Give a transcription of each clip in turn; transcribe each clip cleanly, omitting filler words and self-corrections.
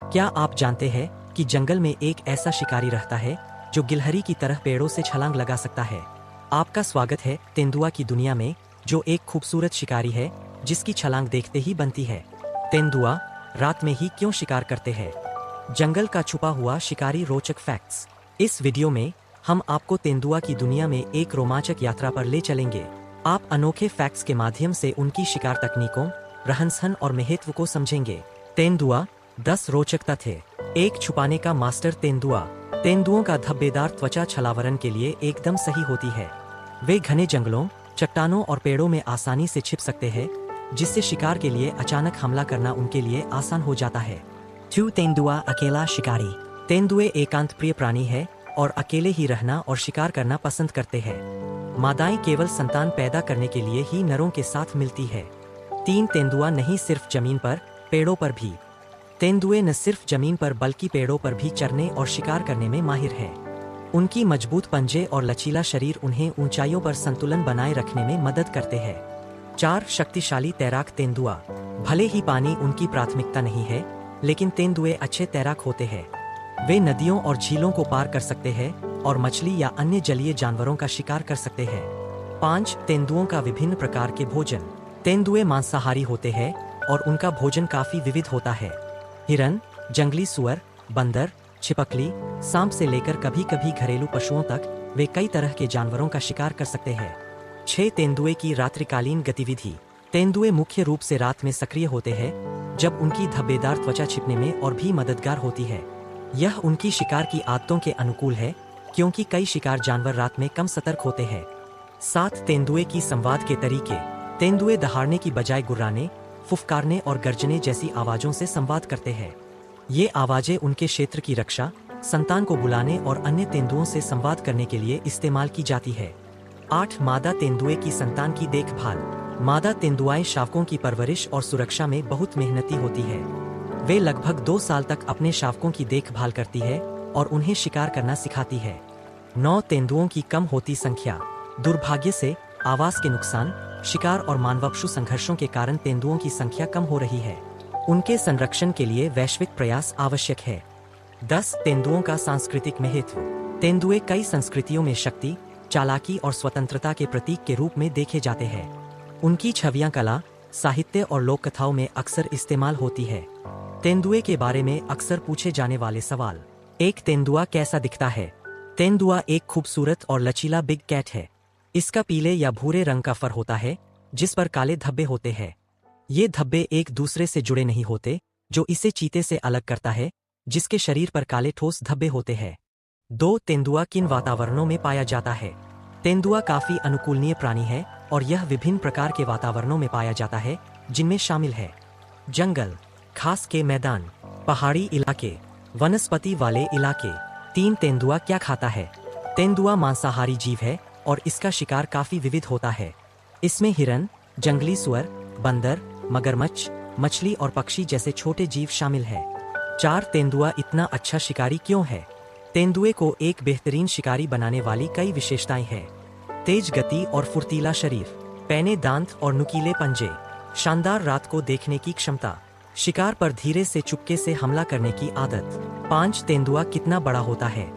क्या आप जानते हैं कि जंगल में एक ऐसा शिकारी रहता है जो गिलहरी की तरह पेड़ों से छलांग लगा सकता है? आपका स्वागत है तेंदुआ की दुनिया में, जो एक खूबसूरत शिकारी है जिसकी छलांग देखते ही बनती है। तेंदुआ रात में ही क्यों शिकार करते हैं? जंगल का छुपा हुआ शिकारी रोचक फैक्ट्स। इस वीडियो में हम आपको तेंदुआ की दुनिया में एक रोमांचक यात्रा पर ले चलेंगे। आप अनोखे फैक्ट्स के माध्यम से उनकी शिकार तकनीकों, रहन-सहन और महत्व को समझेंगे। तेंदुआ 10 रोचक तथ्य। एक छुपाने का मास्टर तेंदुआ। तेंदुओं का धब्बेदार त्वचा छलावरण के लिए एकदम सही होती है। वे घने जंगलों, चट्टानों और पेड़ों में आसानी से छिप सकते हैं, जिससे शिकार के लिए अचानक हमला करना उनके लिए आसान हो जाता है। 2 तेंदुआ अकेला शिकारी। तेंदुए एकांत प्रिय प्राणी है और अकेले ही रहना और शिकार करना पसंद करते हैं। मादाएं केवल संतान पैदा करने के लिए ही नरों के साथ मिलती है। 3 तेंदुआ नहीं सिर्फ जमीन पर, पेड़ों पर भी। तेंदुए न सिर्फ जमीन पर बल्कि पेड़ों पर भी चरने और शिकार करने में माहिर है। उनकी मजबूत पंजे और लचीला शरीर उन्हें ऊंचाइयों पर संतुलन बनाए रखने में मदद करते हैं। 4 शक्तिशाली तैराक तेंदुआ। भले ही पानी उनकी प्राथमिकता नहीं है, लेकिन तेंदुए अच्छे तैराक होते हैं। वे नदियों और झीलों को पार कर सकते हैं और मछली या अन्य जलीय जानवरों का शिकार कर सकते हैं। 5 तेंदुओं का विभिन्न प्रकार के भोजन। तेंदुए मांसाहारी होते हैं और उनका भोजन काफी विविध होता है। हिरन, जंगली सुअर, बंदर, छिपकली, सांप से लेकर कभी कभी घरेलू पशुओं तक वे कई तरह के जानवरों का शिकार कर सकते हैं। 6 तेंदुए की रात्रिकालीन गतिविधि। तेंदुए मुख्य रूप से रात में सक्रिय होते हैं, जब उनकी धब्बेदार त्वचा छिपने में और भी मददगार होती है। यह उनकी शिकार की आदतों के अनुकूल है, क्योंकि कई शिकार जानवर रात में कम सतर्क होते हैं। 7 तेंदुए की संवाद के तरीके। तेंदुए दहाड़ने की बजाय गुर्राने, फुफकारने और गर्जने जैसी आवाजों से संवाद करते हैं। ये आवाजें उनके क्षेत्र की रक्षा, संतान को बुलाने और अन्य तेंदुओं से संवाद करने के लिए इस्तेमाल की जाती है। 8 मादा तेंदुए की संतान की देखभाल। मादा तेंदुआएं शावकों की परवरिश और सुरक्षा में बहुत मेहनती होती है। वे लगभग 2 साल तक अपने शावकों की देखभाल करती है और उन्हें शिकार करना सिखाती है। 9 तेंदुओं की कम होती संख्या। दुर्भाग्य से आवास के नुकसान, शिकार और मानवपशु संघर्षों के कारण तेंदुओं की संख्या कम हो रही है। उनके संरक्षण के लिए वैश्विक प्रयास आवश्यक है। 10 तेंदुओं का सांस्कृतिक महत्व। तेंदुए कई संस्कृतियों में शक्ति, चालाकी और स्वतंत्रता के प्रतीक के रूप में देखे जाते हैं। उनकी छवियां कला, साहित्य और लोक कथाओं में अक्सर इस्तेमाल होती है। तेंदुए के बारे में अक्सर पूछे जाने वाले सवाल। एक तेंदुआ कैसा दिखता है? तेंदुआ एक खूबसूरत और लचीला बिग कैट है। इसका पीले या भूरे रंग का फर होता है, जिस पर काले धब्बे होते हैं। ये धब्बे एक दूसरे से जुड़े नहीं होते, जो इसे चीते से अलग करता है, जिसके शरीर पर काले ठोस धब्बे होते हैं। 2 तेंदुआ किन वातावरणों में पाया जाता है? तेंदुआ काफी अनुकूलनीय प्राणी है और यह विभिन्न प्रकार के वातावरणों में पाया जाता है, जिनमें शामिल है जंगल, घास के मैदान, पहाड़ी इलाके, वनस्पति वाले इलाके। 3 तेंदुआ क्या खाता है? तेंदुआ मांसाहारी जीव है और इसका शिकार काफी विविध होता है। इसमें हिरन, जंगली सुअर, बंदर, मगरमच्छ, मछली और पक्षी जैसे छोटे जीव शामिल हैं। 4 तेंदुआ इतना अच्छा शिकारी क्यों है? तेंदुए को एक बेहतरीन शिकारी बनाने वाली कई विशेषताएं हैं। तेज गति और फुर्तीला शरीर, पैने दांत और नुकीले पंजे, शानदार रात को देखने की क्षमता, शिकार पर धीरे से चुपके से हमला करने की आदत। 5 तेंदुआ कितना बड़ा होता है?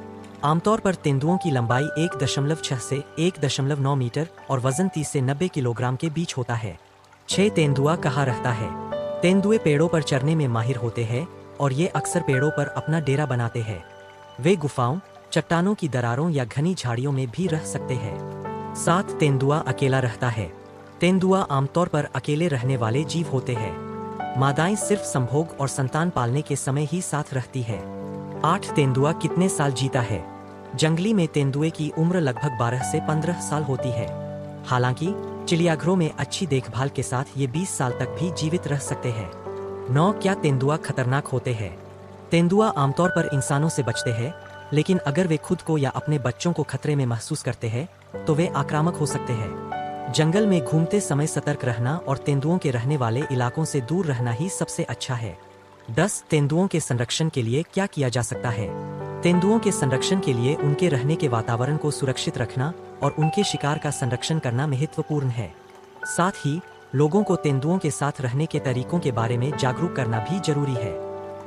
आमतौर पर तेंदुओं की लंबाई 1.6 से 1.9 मीटर और वजन 30 से 90 किलोग्राम के बीच होता है। 6 तेंदुआ कहाँ रहता है? तेंदुए पेड़ों पर चरने में माहिर होते हैं और ये अक्सर पेड़ों पर अपना डेरा बनाते हैं। वे गुफाओं, चट्टानों की दरारों या घनी झाड़ियों में भी रह सकते हैं। 7 तेंदुआ अकेला रहता है। तेंदुआ आमतौर पर अकेले रहने वाले जीव होते हैं। मादाएं सिर्फ संभोग और संतान पालने के समय ही साथ रहती है। 8 तेंदुआ कितने साल जीता है? जंगली में तेंदुए की उम्र लगभग 12 से 15 साल होती है। हालांकि चिड़ियाघरों में अच्छी देखभाल के साथ ये 20 साल तक भी जीवित रह सकते हैं। 9 क्या तेंदुआ खतरनाक होते हैं? तेंदुआ आमतौर पर इंसानों से बचते हैं, लेकिन अगर वे खुद को या अपने बच्चों को खतरे में महसूस करते हैं, तो वे आक्रामक हो सकते हैं। जंगल में घूमते समय सतर्क रहना और तेंदुओं के रहने वाले इलाकों से दूर रहना ही सबसे अच्छा है। 10 तेंदुओं के संरक्षण के लिए क्या किया जा सकता है? तेंदुओं के संरक्षण के लिए उनके रहने के वातावरण को सुरक्षित रखना और उनके शिकार का संरक्षण करना महत्वपूर्ण है। साथ ही लोगों को तेंदुओं के साथ रहने के तरीकों के बारे में जागरूक करना भी जरूरी है।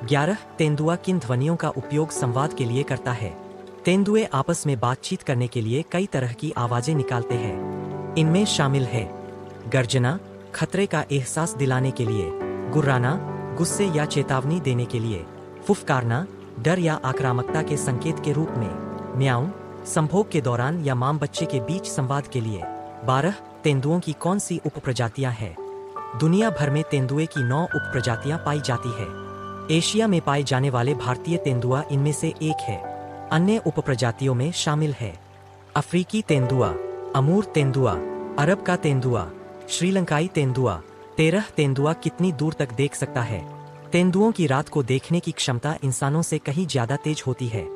11 तेंदुआ किन ध्वनियों का उपयोग संवाद के लिए करता है? तेंदुए आपस में बातचीत करने के लिए कई तरह की आवाजें निकालते हैं। इनमें शामिल है गर्जना, खतरे का एहसास दिलाने के लिए, गुर्राना, गुस्से या चेतावनी देने के लिए, फुफकारना, डर या आक्रामकता के संकेत के रूप में, म्याऊं, संभोग के दौरान या मां बच्चे के बीच संवाद के लिए। 12 तेंदुओं की कौन सी उपप्रजातियां हैं? दुनिया भर में तेंदुए की 9 उपप्रजातियां पाई जाती है। एशिया में पाए जाने वाले भारतीय तेंदुआ इनमें से एक है। अन्य उपप्रजातियों में शामिल है अफ्रीकी तेंदुआ, अमूर तेंदुआ, अरब का तेंदुआ, श्रीलंकाई तेंदुआ। 13 तेंदुआ कितनी दूर तक देख सकता है? तेंदुओं की रात को देखने की क्षमता इंसानों से कहीं ज्यादा तेज होती है।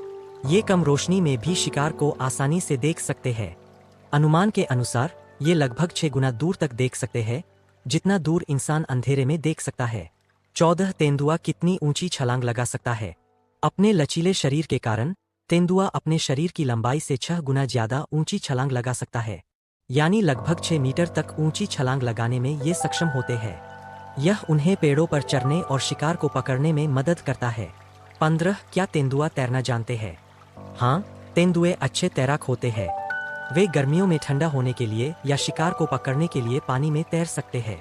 ये कम रोशनी में भी शिकार को आसानी से देख सकते हैं। अनुमान के अनुसार ये लगभग 6 गुना दूर तक देख सकते हैं, जितना दूर इंसान अंधेरे में देख सकता है। 14 तेंदुआ कितनी ऊंची छलांग लगा सकता है? अपने लचीले शरीर के कारण तेंदुआ अपने शरीर की लंबाई से 6 गुना ज्यादा ऊंची छलांग लगा सकता है, यानी लगभग 6 मीटर तक ऊंची छलांग लगाने में ये सक्षम होते हैं। यह उन्हें पेड़ों पर चढ़ने और शिकार को पकड़ने में मदद करता है। 15 क्या तेंदुआ तैरना जानते हैं? हाँ, तेंदुए अच्छे तैराक होते हैं। वे गर्मियों में ठंडा होने के लिए या शिकार को पकड़ने के लिए पानी में तैर सकते हैं।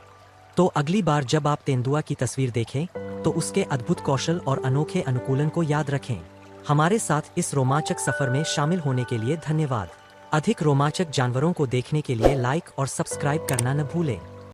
तो अगली बार जब आप तेंदुआ की तस्वीर देखें तो उसके अद्भुत कौशल और अनोखे अनुकूलन को याद रखें। हमारे साथ इस रोमांचक सफर में शामिल होने के लिए धन्यवाद। अधिक रोमांचक जानवरों को देखने के लिए लाइक और सब्सक्राइब करना न भूलें।